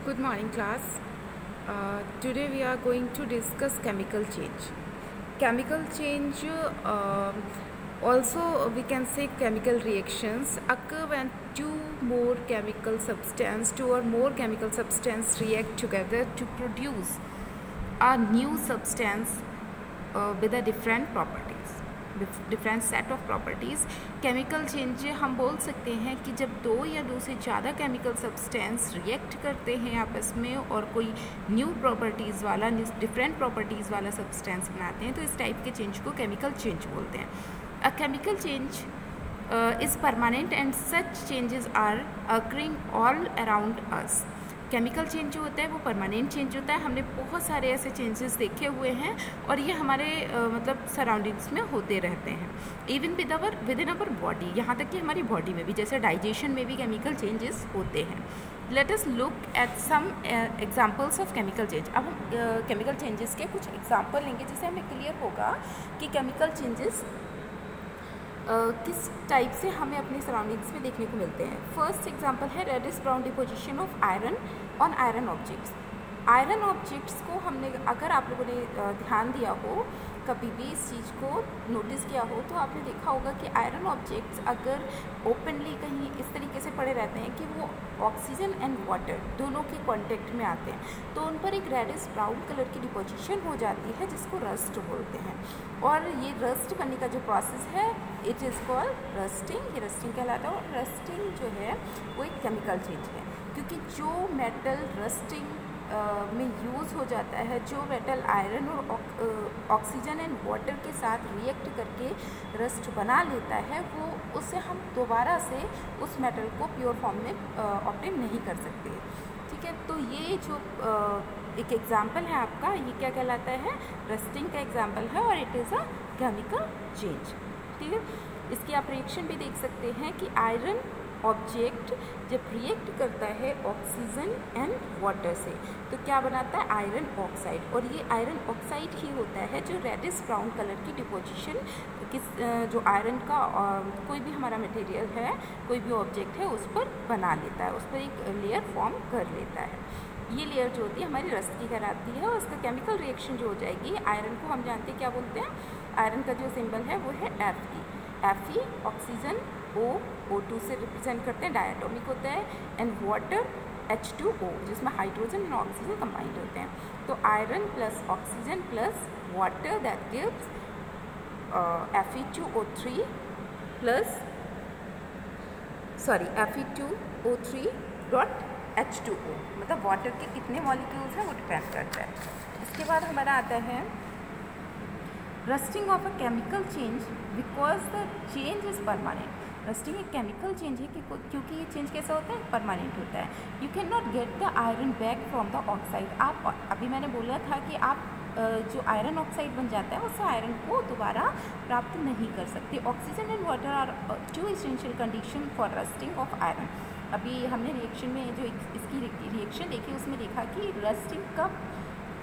Good morning, class. Today we are going to discuss chemical change. Chemical change, also we can say chemical reactions occur when two or more chemical substance react together to produce a new substance with a different set of properties. Chemical change हम बोल सकते हैं कि जब दो या दो से ज़्यादा केमिकल सब्सटेंस रिएक्ट करते हैं आपस में और कोई न्यू डिफरेंट प्रॉपर्टीज़ वाला सब्सटेंस बनाते हैं, तो इस टाइप के चेंज को केमिकल चेंज बोलते हैं. A chemical change is permanent and such changes are occurring all around us. Chemical change जो होता है वो परमानेंट चेंज होता है. हमने बहुत सारे ऐसे चेंजेस देखे हुए हैं और ये हमारे मतलब सराउंडिंग्स में होते रहते हैं. Even with in our body, यहाँ तक कि हमारी बॉडी में भी, जैसे डाइजेशन में भी केमिकल चेंजेस होते हैं. Let us look at some examples of chemical change. अब हम केमिकल चेंजेस के कुछ एग्जांपल लेंगे जिससे हमें क्लियर होगा कि केमिकल चेंजेस किस टाइप से हमें अपने सराउंडिंग्स में देखने को मिलते हैं. फर्स्ट एग्जांपल है reddish brown deposition of iron on iron objects. Iron objects को हमने, अगर आप लोगों ने ध्यान दिया हो, कभी भी इस चीज़ को नोटिस किया हो, तो आपने देखा होगा कि आयरन ऑब्जेक्ट्स अगर ओपनली कहीं इस तरीके से पड़े रहते हैं कि वो ऑक्सीजन एंड वाटर दोनों के कांटेक्ट में आते हैं, तो उन पर एक रेडिश ब्राउन कलर की डिपोजिशन हो जाती है जिसको रस्ट बोलते हैं. और ये रस्ट करने का जो प्रोसेस है, इट इज़ कॉल्ड रस्टिंग. ये रस्टिंग कहलाता है. और रस्टिंग जो है वो एक केमिकल चेंज है, क्योंकि जो मेटल रस्टिंग में यूज़ हो जाता है, जो मेटल आयरन और ऑक्सीजन एंड वाटर के साथ रिएक्ट करके रस्ट बना लेता है, वो उससे हम दोबारा से उस मेटल को प्योर फॉर्म में ऑब्टेन नहीं कर सकते. ठीक है, तो ये जो एक एग्जांपल है आपका, ये क्या कहलाता है, रस्टिंग का एग्जांपल है और it is a chemical change. ठीक है, इसकी आप रिएक्शन भी देख सकते हैं कि आयरन ऑब्जेक्ट जब रिएक्ट करता है ऑक्सीजन एंड वाटर से, तो क्या बनाता है, आयरन ऑक्साइड. और ये आयरन ऑक्साइड ही होता है जो रेडिश ब्राउन कलर की डिपोजिशन जो आयरन का कोई भी हमारा मटेरियल है, कोई भी ऑब्जेक्ट है, उस पर बना लेता है, उस पर एक लेयर फॉर्म कर लेता है. ये लेयर जो होती है हमारी रस्ट की कहलाती है. और उसका केमिकल रिएक्शन जो हो जाएगी, आयरन को हम जानते हैं क्या बोलते हैं, आयरन का जो सिंबल है वो है Fe. ऑक्सीजन O2 से रिप्रेजेंट करते हैं, डायटोमिक होता है. एंड वाटर H2O, जिसमें हाइड्रोजन और ऑक्सीजन कंबाइंड होते हैं. तो iron plus oxygen plus water that gives Fe2O3 dot H2O. मतलब वाटर के कितने मॉलिक्यूल्स हैं वो डिपेंड करता है. इसके बाद हमारा आता है rusting of a chemical change because the change is permanent. Rusting एक केमिकल चेंज है क्योंकि ये चेंज कैसा होता है, परमानेंट होता है. You can not get the iron back from the oxide. आप अभी मैंने बोला था कि आप जो आयरन ऑक्साइड बन जाता है उससे आयरन को दोबारा प्राप्त नहीं कर सकते. Oxygen and water are two essential condition for rusting of iron. अभी हमने रिएक्शन में जो इसकी रिएक्शन देखी, उसमें देखा कि रस्टिंग कब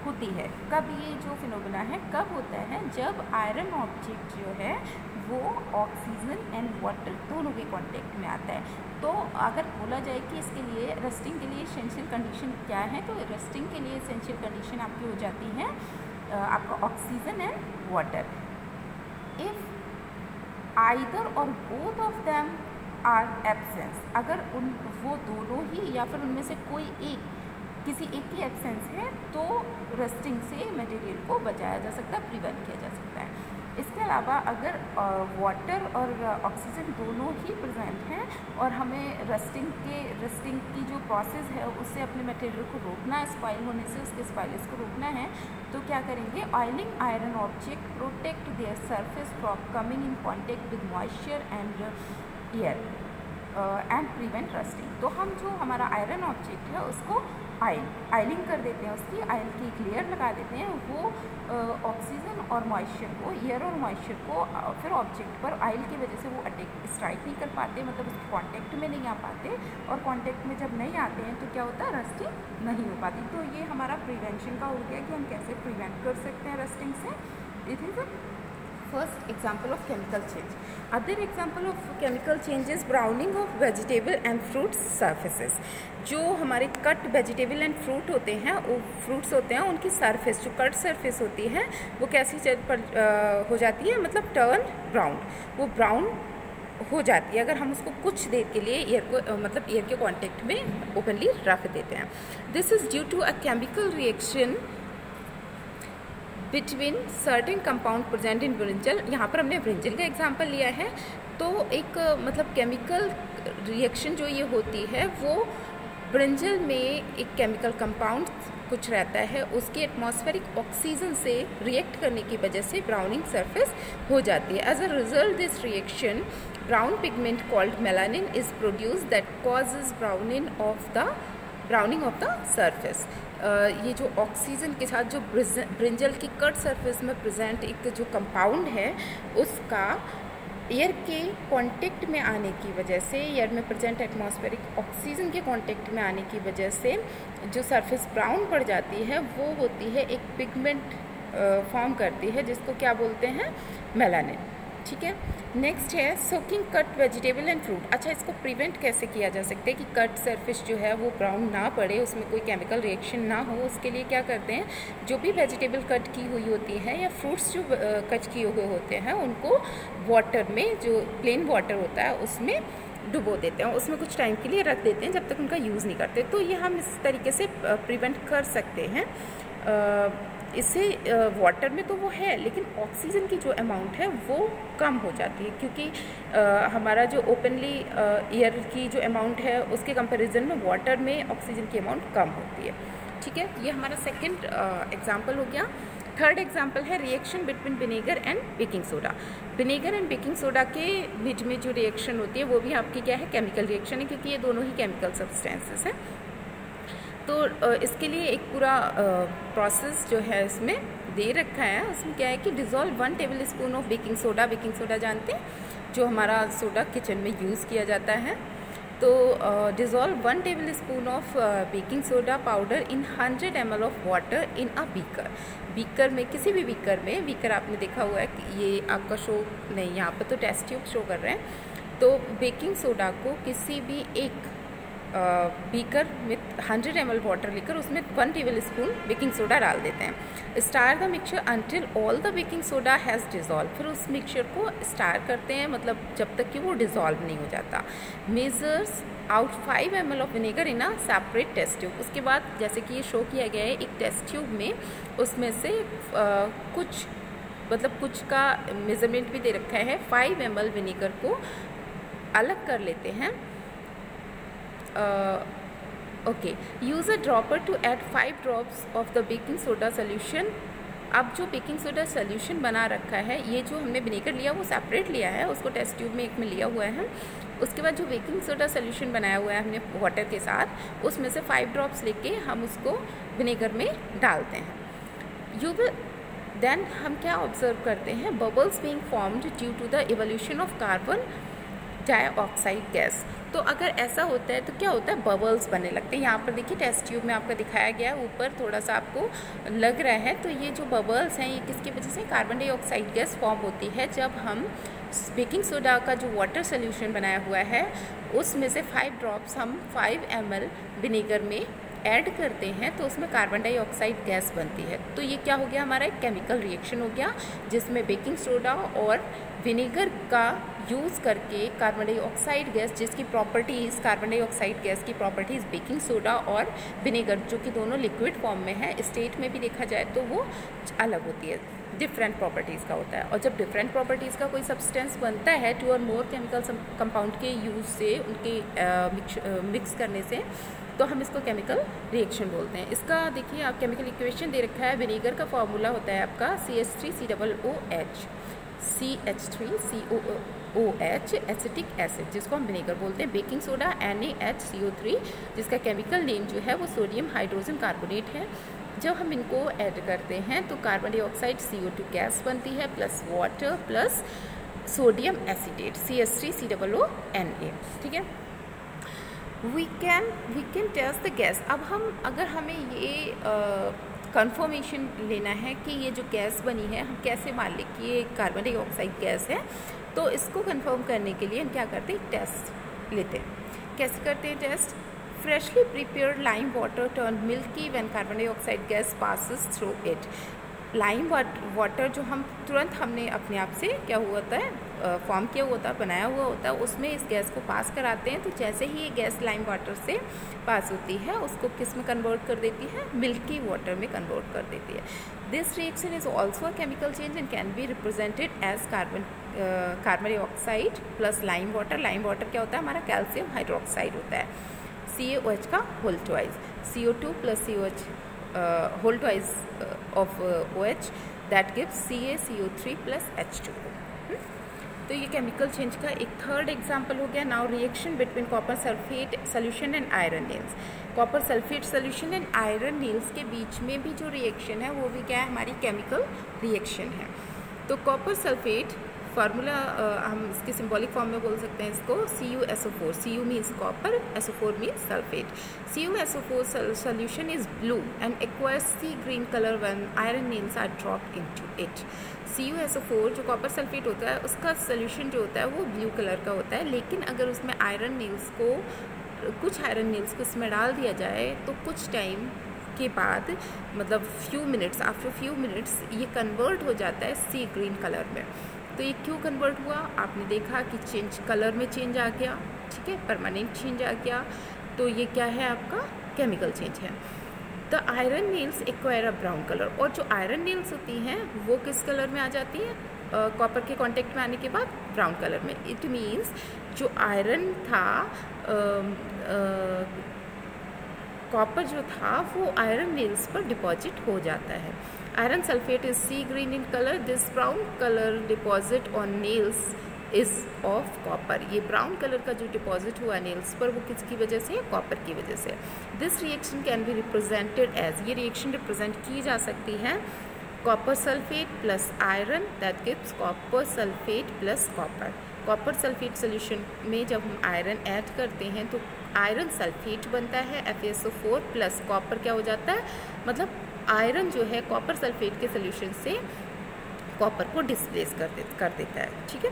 होती है, कब ये जो फिनोमेना है कब होता है, जब आयरन ऑब्जेक्ट जो है वो ऑक्सीजन एंड वाटर दोनों के कांटेक्ट में आता है. तो अगर बोला जाए कि इसके लिए रस्टिंग के लिए एसेंशियल कंडीशन क्या है, तो रस्टिंग के लिए एसेंशियल कंडीशन आपकी हो जाती है आपका oxygen and water. If either or both of them are absence, अगर वो दोनों ही या फिर उनमें से कोई एक, किसी एक की एब्सेंस है, तो रस्टिंग से मटेरियल को बचाया जा सकता है, प्रिवेंट किया जा सकता है. इसके अलावा अगर वाटर और ऑक्सीजन दोनों ही प्रेजेंट हैं और हमें रस्टिंग की जो प्रोसेस है उससे अपने मटेरियल को रोकना है, स्पॉइल होने से उसके स्पॉइलेज को रोकना है, तो क्या करेंगे, oiling iron object protect their surface from coming in contact with moisture and air and prevent rusting. तो हम जो हमारा आयरन ऑब्जेक्ट है उसको आयलिंग कर देते हैं, उसकी आयल की एक लेयर लगा देते हैं. वो ऑक्सीजन और मॉइस्चर को, एयर और मॉइस्चर को फिर ऑब्जेक्ट पर आयल की वजह से वो स्ट्राइक नहीं कर पाते, मतलब उसके कांटेक्ट में नहीं आ पाते. और कांटेक्ट में जब नहीं आते हैं तो क्या होता है, रस्टिंग नहीं हो पाती. तो ये हमारा प्रिवेंशन का हो गया कि हम कैसे प्रिवेंट कर सकते हैं रस्टिंग से. It is a first example of chemical change. Other example of chemical change is browning of vegetable and fruit surfaces. जो हमारे कट वेजिटेबल एंड फ्रूट होते हैं, वो फ्रूट्स होते हैं, उनकी सरफेस जो कट सरफेस होती है वो कैसी हो जाती है, मतलब टर्न ब्राउन, वो ब्राउन हो जाती है अगर हम उसको कुछ देर के लिए एयर को मतलब एयर के कांटेक्ट में ओपनली रख देते हैं. This is due to a chemical reaction between certain compound present in brinjal. यहाँ पर हमने ब्रिंजल का एग्जांपल लिया है. तो एक मतलब केमिकल रिएक्शन जो ये होती है वो ब्रिंजल में एक केमिकल कंपाउंड कुछ रहता है, उसके एटमॉस्फेरिक ऑक्सीजन से रिएक्ट करने की वजह से ब्राउनिंग सरफेस हो जाती है. As a result this reaction brown pigment called melanin is produce that causes browning of the surface. ये जो ऑक्सीजन के साथ जो ब्रिंजल की कट सरफेस में प्रेजेंट एक जो कंपाउंड है उसका एयर के कांटेक्ट में आने की वजह से, एयर में प्रेजेंट एटमॉस्फेरिक ऑक्सीजन के कांटेक्ट में आने की वजह से जो सरफेस ब्राउन पड़ जाती है वो होती है एक पिगमेंट फॉर्म करती है जिसको क्या बोलते हैं, मेलानिन. ठीक है. नेक्स्ट है soaking cut vegetable and fruit. अच्छा, इसको प्रिवेंट कैसे किया जा सकता है कि कट सरफेस जो है वो ब्राउन ना पड़े, उसमें कोई केमिकल रिएक्शन ना हो. उसके लिए क्या करते हैं, जो भी वेजिटेबल कट की हुई होती है या फ्रूट्स जो कट किए हुए होते हैं उनको वाटर में, जो प्लेन वाटर होता है उसमें डुबो देते हैं, उसमें कुछ टाइम के लिए रख देते हैं जब तक उनका यूज़ नहीं करते. तो ये हम इस तरीके से प्रिवेंट कर सकते हैं. इससे वाटर में तो वो है लेकिन ऑक्सीजन की जो अमाउंट है वो कम हो जाती है, क्योंकि हमारा जो ओपनली एयर की जो अमाउंट है उसके कंपैरिजन में वाटर में ऑक्सीजन की अमाउंट कम होती है. ठीक है. ये हमारा सेकंड एग्जांपल हो गया. थर्ड एग्जांपल है reaction between vinegar and baking soda. Vinegar and baking soda के बीच में जो रिएक्शन होती है वो भी आपकी क्या है, केमिकल रिएक्शन है, क्योंकि ये दोनों ही केमिकल सब्सटेंसेस हैं. तो इसके लिए एक पूरा प्रोसेस जो है इसमें दे रखा है. उसमें क्या है कि dissolve 1 table spoon of baking soda. Baking soda जानते हैं, जो हमारा सोडा किचन में यूज़ किया जाता है. तो dissolve 1 table spoon of baking soda powder in 100 ml of water in a beaker. Beaker में, किसी भी बीकर में, बीकर आपने देखा हुआ है कि ये आपका शो नहीं, यहाँ पर तो टेस्ट ट्यूब शो कर रहे हैं. तो बेकिंग सोडा को किसी भी एक बीकर में 100 ml वाटर लेकर उसमें 1 टेबल स्पून बेकिंग सोडा डाल देते हैं. Star the mixture until all the baking soda has dissolve. फिर उस मिक्सचर को स्टार करते हैं, मतलब जब तक कि वो डिज़ोल्व नहीं हो जाता. Measures out 5 ml of vinegar in a separate test tube. उसके बाद जैसे कि ये शो किया गया है एक टेस्ट ट्यूब में, उसमें से कुछ मतलब कुछ का मेजरमेंट भी दे रखा है. 5 ml विनेगर को अलग कर लेते हैं. Okay. Use a dropper to add 5 drops of the baking soda solution. अब जो बेकिंग सोडा सोल्यूशन बना रखा है, ये जो हमने विनेगर लिया वो सेपरेट लिया है, उसको टेस्ट ट्यूब में एक में लिया हुआ है. उसके बाद जो बेकिंग सोडा सोल्यूशन बनाया हुआ है हमने वाटर के साथ, उसमें से 5 ड्रॉप्स लेके हम उसको विनेगर में डालते हैं. यू विल देन हम क्या ऑब्जर्व करते हैं, bubbles being formed due to the evolution of carbon dioxide gas. तो अगर ऐसा होता है तो क्या होता है, बबल्स बनने लगते हैं. यहाँ पर देखिए टेस्ट ट्यूब में आपका दिखाया गया है, ऊपर थोड़ा सा आपको लग रहा है. तो ये जो बबल्स हैं ये किसकी वजह से, कार्बन डाइऑक्साइड गैस फॉर्म होती है जब हम बेकिंग सोडा का जो वाटर सोल्यूशन बनाया हुआ है उसमें से 5 ड्रॉप्स हम 5 ml विनेगर में ऐड करते हैं, तो उसमें कार्बन डाइऑक्साइड गैस बनती है. तो ये क्या हो गया, हमारा एक केमिकल रिएक्शन हो गया जिसमें बेकिंग सोडा और विनेगर का यूज़ करके कार्बन डाइऑक्साइड गैस, जिसकी प्रॉपर्टीज़, कार्बन डाइऑक्साइड गैस की प्रॉपर्टीज़ बेकिंग सोडा और विनेगर जो कि दोनों लिक्विड फॉर्म में है, स्टेट में भी देखा जाए तो वो अलग होती है, डिफरेंट प्रॉपर्टीज़ का होता है. और जब डिफरेंट प्रॉपर्टीज़ का कोई सब्सटेंस बनता है 2 और मोर केमिकल कंपाउंड के यूज़ से, उनके मिक्स करने से, तो हम इसको केमिकल रिएक्शन बोलते हैं. इसका देखिए आप केमिकल इक्वेशन दे रखा है. विनेगर का फॉर्मूला होता है आपका CH3COOH, CH3COOH एसिटिक एसिड, जिसको हम विनेगर बोलते हैं. बेकिंग सोडा NaHCO3, जिसका केमिकल नेम जो है वो सोडियम हाइड्रोजन कार्बोनेट है. जब हम इनको ऐड करते हैं तो कार्बन डाइऑक्साइड CO2 गैस बनती है, plus water plus sodium acetate CH3COONA. ठीक है. We can test the gas. अब हम, अगर हमें ये कंफर्मेशन लेना है कि ये जो गैस बनी है, हम कैसे मान लें कि ये कार्बन डाइऑक्साइड गैस है। तो इसको कंफर्म करने के लिए हम क्या करते हैं, टेस्ट लेते हैं। कैसे करते हैं test? Freshly prepared lime water turn milky when carbon dioxide gas passes through it. Lime water जो हम तुरंत हमने अपने आप से क्या हुआ होता है, फॉर्म किया हुआ होता है, बनाया हुआ होता है, उसमें इस गैस को पास कराते हैं। तो जैसे ही ये गैस लाइम वाटर से पास होती है, उसको किस में कन्वर्ट कर देती है, मिल्की वाटर में कन्वर्ट कर देती है। This reaction is also a chemical change and can be represented as carbon dioxide plus lime water. Lime water क्या होता है, हमारा कैल्शियम हाइड्रोक्साइड होता है, CaOH का whole twice, CO2 plus COH whole twice of OH that gives CaCO3 plus H2O। तो ये chemical change का एक थर्ड एग्जांपल हो गया। Now reaction between copper sulphate solution and iron nails. Copper sulphate solution and iron nails के बीच में भी जो रिएक्शन है वो भी क्या है, हमारी केमिकल रिएक्शन है। तो कॉपर सल्फेट फार्मूला हम इसके सिंबॉलिक फॉर्म में बोल सकते हैं इसको CuSO4। Cu means copper, SO4 means sulphate. CuSO4 solution is blue and acquires sea green color when iron nails are dropped into it। CuSO4 जो कॉपर सल्फेट होता है उसका सोल्यूशन जो होता है वो ब्लू कलर का होता है, लेकिन अगर उसमें आयरन नेल्स को, कुछ आयरन नेल्स को इसमें डाल दिया जाए तो कुछ टाइम के बाद, मतलब आफ्टर फ्यू मिनट्स ये कन्वर्ट हो जाता है सी ग्रीन कलर में। तो ये क्यों कन्वर्ट हुआ, आपने देखा कि चेंज, कलर में चेंज आ गया, ठीक है, परमानेंट चेंज आ गया। तो ये क्या है, आपका केमिकल चेंज है। The iron nails acquire a brown colour. और जो आयरन नेल्स होती हैं वो किस कलर में आ जाती हैं, कॉपर के कांटेक्ट में आने के बाद ब्राउन कलर में। इट मीन्स जो आयरन था, कॉपर जो था वो आयरन नेल्स पर डिपॉजिट हो जाता है। Iron sulphate is sea green in colour. This brown colour deposit on nails is of copper. ये ब्राउन कलर का जो डिपॉजिट हुआ नेल्स पर वो किसकी वजह से, कॉपर की वजह से। This reaction can be represented as, ये रिएक्शन रिप्रेजेंट की जा सकती है copper sulphate plus iron, that gives copper sulphate plus copper. Copper sulphate solution में जब हम आयरन ऐड करते हैं तो आयरन सल्फेट बनता है, FeSO4 प्लस कॉपर क्या हो जाता है, मतलब आयरन जो है कॉपर सल्फेट के सोल्यूशन से कॉपर को डिस्प्लेस कर देता है, ठीक है।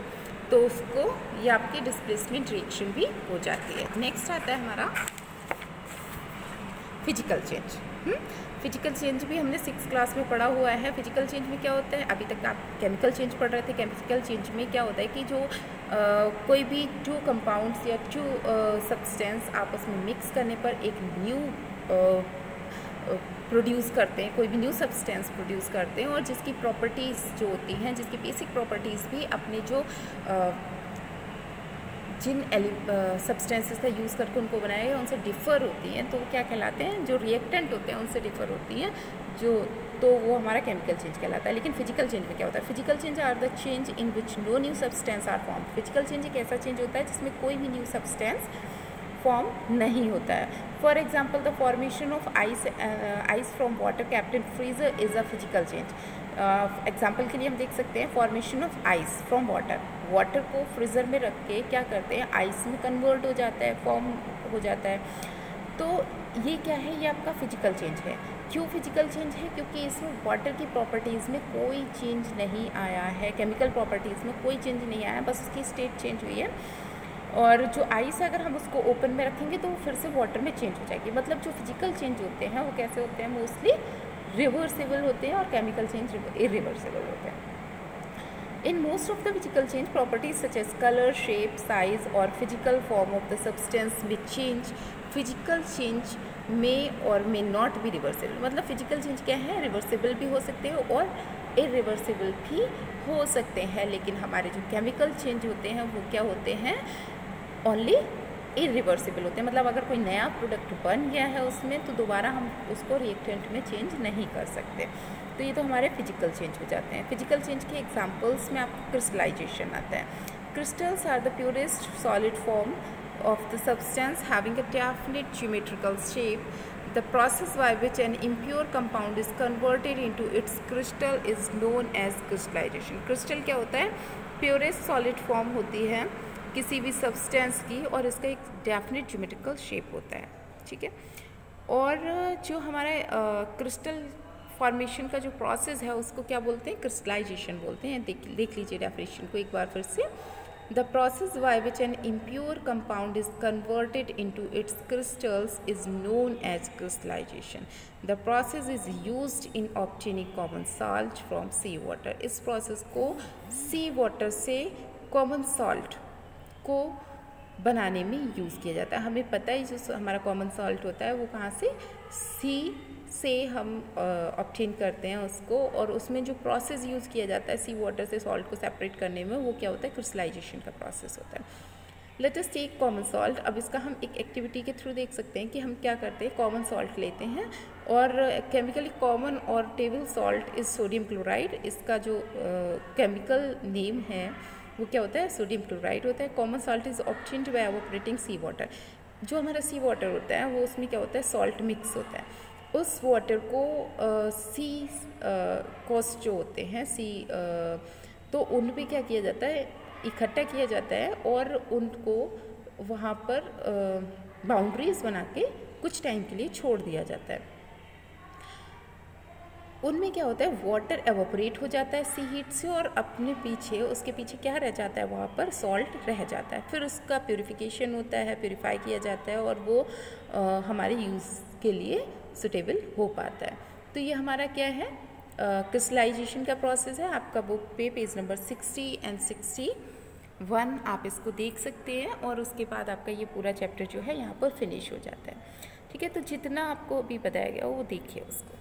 तो उसको ये आपकी डिस्प्लेसमेंट रिएक्शन भी हो जाती है। नेक्स्ट आता है हमारा फिजिकल चेंज। फिजिकल चेंज भी हमने 6th क्लास में पढ़ा हुआ है। फिजिकल चेंज में क्या होता है, अभी तक आप केमिकल चेंज पढ़ रहे थे। केमिकल चेंज में क्या होता है कि जो कोई भी 2 कंपाउंड्स या 2 सब्सटेंस आपस में मिक्स करने पर एक न्यू प्रोड्यूस करते हैं, कोई भी न्यू सब्सटेंस प्रोड्यूस करते हैं, और जिसकी प्रॉपर्टीज़ जो होती हैं, जिसकी बेसिक प्रॉपर्टीज़ भी अपने जो जिन सब्सटेंसेस का यूज़ करके उनको बनाया गया उनसे डिफ़र होती हैं, तो वो क्या कहलाते हैं, जो रिएक्टेंट होते हैं उनसे डिफ़र होती हैं, तो वो हमारा केमिकल चेंज कहलाता है। लेकिन फिजिकल चेंज में क्या होता है, physical change are the change in which no new substance are form. Physical change एक ऐसा चेंज होता है जिसमें कोई भी न्यू सब्सटेंस फॉर्म नहीं होता है। For example the formation of ice from water kept in freezer is a physical change. Example के लिए हम देख सकते हैं formation of ice from water को फ्रीज़र में रख के क्या करते हैं, आइस में कन्वर्ट हो जाता है, फॉर्म हो जाता है। तो ये क्या है, ये आपका फिजिकल चेंज है। क्यों फिजिकल चेंज है, क्योंकि इसमें वाटर की प्रॉपर्टीज़ में कोई चेंज नहीं आया है, केमिकल प्रॉपर्टीज़ में कोई चेंज नहीं आया, बस उसकी स्टेट चेंज हुई है। और जो आइस है अगर हम उसको ओपन में रखेंगे तो वो फिर से वाटर में चेंज हो जाएगी। मतलब जो फिजिकल चेंज होते हैं वो कैसे होते हैं, मोस्टली रिवर्सिबल होते हैं, और केमिकल चेंज इरिवर्सिबल होते हैं। In most of the physical change, properties such as color, shape, size or physical form of the substance may change. Physical change may or may not be reversible. मतलब physical change क्या है, reversible भी हो सकते हैं और irreversible भी हो सकते हैं, लेकिन हमारे जो chemical change होते हैं वो क्या होते हैं, only irreversible होते हैं। मतलब अगर कोई नया प्रोडक्ट बन गया है उसमें तो दोबारा हम उसको रिएक्टेंट में चेंज नहीं कर सकते। तो ये तो हमारे फिजिकल चेंज हो जाते हैं। फिजिकल चेंज के एग्जांपल्स में आपको क्रिस्टलाइजेशन आता है। Crystals are the purest solid form of the substance having a definite geometrical shape. The process by which an impure compound is converted into its crystal is known as crystallization. Crystal क्या होता है, purest solid form होती है किसी भी substance की और इसका एक definite geometrical shape होता है, ठीक है। और जो हमारे crystal फॉर्मेशन का जो प्रोसेस है उसको क्या बोलते हैं, क्रिस्टलाइजेशन बोलते हैं। देख लीजिए डेफिनेशन को एक बार फिर से। The process by which an impure compound is converted into its crystals is known as crystallization. The process is used in obtaining common salt from seawater. इस process को sea water से common salt को बनाने में use किया जाता है। हमें पता है जो हमारा कॉमन सॉल्ट होता है वो कहाँ से, सी से हम ऑब्टेन करते हैं उसको, और उसमें जो प्रोसेस यूज़ किया जाता है सी वाटर से सॉल्ट को सेपरेट करने में, वो क्या होता है, क्रिस्टलाइजेशन का प्रोसेस होता है। Let us take common salt. अब इसका हम एक एक्टिविटी के थ्रू देख सकते हैं कि हम क्या करते हैं, कॉमन सॉल्ट लेते हैं और केमिकली कॉमन और table salt is sodium chloride. इसका जो केमिकल नेम है वो क्या होता है, सोडियम क्लोराइड होता है। Common salt is obtained by evaporating sea water. जो हमारा सी वाटर होता है वो उसमें क्या होता है, सॉल्ट मिक्स होता है। उस वाटर को सी कोस्ट जो होते हैं सी, तो उन पे क्या किया जाता है, इकट्ठा किया जाता है और उनको वहाँ पर बाउंड्रीज बना के कुछ टाइम के लिए छोड़ दिया जाता है। उनमें क्या होता है, वाटर एवापोरेट हो जाता है सी हीट से और अपने पीछे, उसके पीछे क्या रह जाता है, वहाँ पर सॉल्ट रह जाता है। फिर उसका प्योरीफिकेशन होता है, प्योरीफाई किया जाता है और वो हमारे यूज़ के लिए सुटेबल हो पाता है। तो ये हमारा क्या है, क्रिस्टलाइजेशन का प्रोसेस है। आपका बुक पे पेज नंबर 60 एंड 61 आप इसको देख सकते हैं और उसके बाद आपका ये पूरा चैप्टर जो है यहाँ पर फिनिश हो जाता है। ठीक है, तो जितना आपको अभी बताया गया वो देखिए उसको।